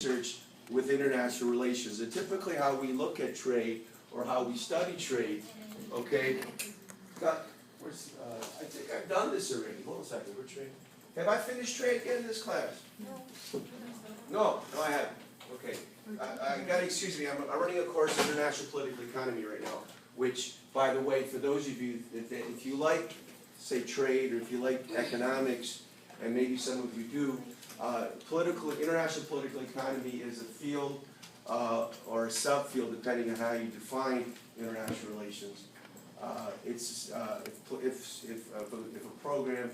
research with international relations. And typically how we look at trade or how we study trade, okay, I think I've done this already. Hold on a second, we're trade. Have I finished trade yet in this class? No, I haven't. Okay. I gotta excuse me, I'm running a course in international political economy right now, which, by the way, for those of you, if you like, say, trade, or if you like economics, and maybe some of you do, international political economy is a field or a subfield, depending on how you define international relations. If a program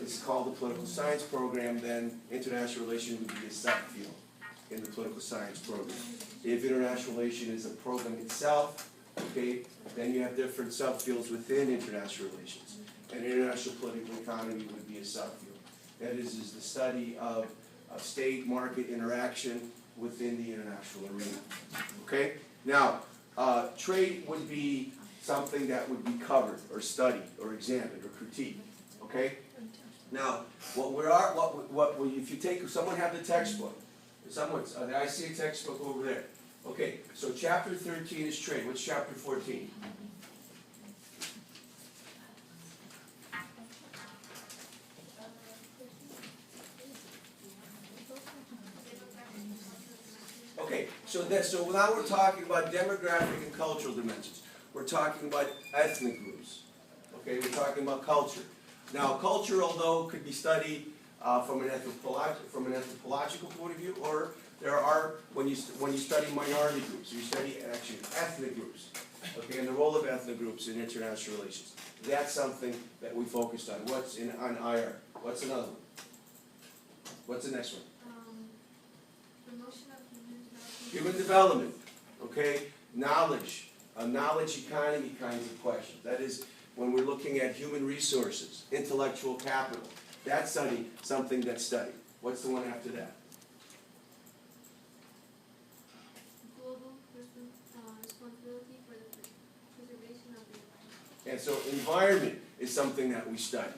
is called a political science program, then international relations would be a subfield in the political science program. If international relation is a program itself, okay, then you have different subfields within international relations. And international political economy would be a subfield. That is the study of state market interaction within the international arena. Okay? Now, trade would be something that would be covered or studied or examined or critiqued. Okay? Now, if you take, someone have the textbook. I see a textbook over there. Okay, so chapter 13 is trade. What's chapter 14? Okay, so now we're talking about demographic and cultural dimensions. We're talking about ethnic groups. Okay, we're talking about culture. Now, culture, although could be studied from an anthropological point of view, or there are, when you study minority groups, you study actually ethnic groups, okay, and the role of ethnic groups in international relations. That's something that we focused on. What's on IR? What's another one? What's the next one? Promotion of Human development, okay? Knowledge, a knowledge economy kinds of questions. That is, when we're looking at human resources, intellectual capital, that's something that's studied. What's the one after that? global responsibility for the preservation of the environment. And so environment is something that we study.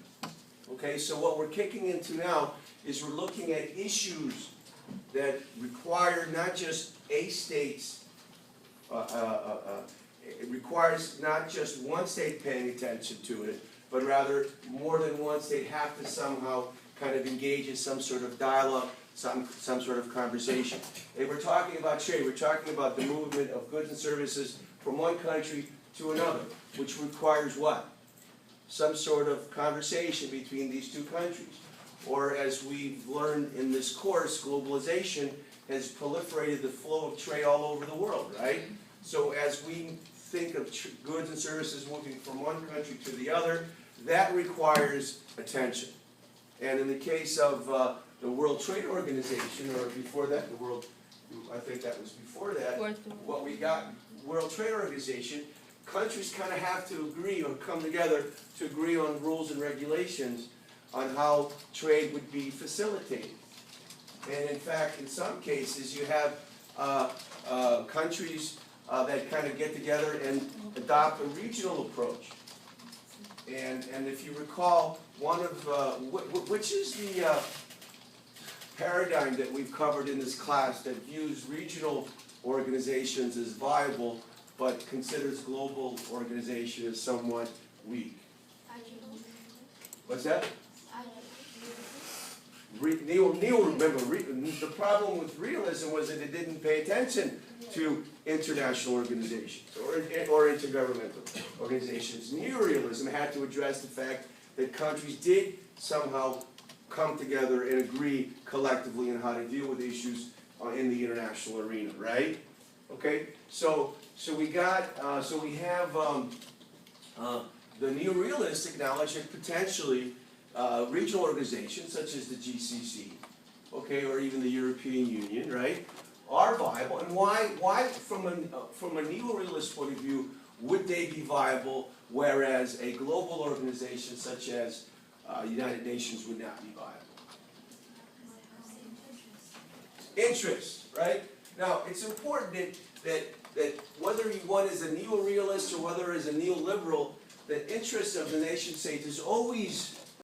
Okay, so what we're kicking into now is we're looking at issues that require not just a state's, it requires not just one state paying attention to it, but rather more than one state have to somehow kind of engage in some sort of dialogue, some sort of conversation. If we're talking about trade, we're talking about the movement of goods and services from one country to another, which requires what? Some sort of conversation between these two countries. Or as we've learned in this course, globalization has proliferated the flow of trade all over the world, right? So as we think of goods and services moving from one country to the other, that requires attention. And in the case of the World Trade Organization, or before that, I think that was before that, what we got, World Trade Organization, countries kind of have to agree or come together to agree on rules and regulations on how trade would be facilitated. And in fact, in some cases, you have countries that kind of get together and adopt a regional approach. And if you recall, one of which is the paradigm that we've covered in this class that views regional organizations as viable, but considers global organization as somewhat weak. What's that? Neil, remember, the problem with realism was that it didn't pay attention to international organizations or intergovernmental organizations. Neorealism had to address the fact that countries did somehow come together and agree collectively on how to deal with issues in the international arena, right? Okay, so we have the neorealists acknowledge that potentially regional organizations such as the GCC, okay, or even the European Union, right, are viable. And why from a neorealist point of view, would they be viable, whereas a global organization such as United Nations would not be viable? Interest, right? Now, it's important that whether one is a neorealist or whether is a neoliberal, the interest of the nation state is always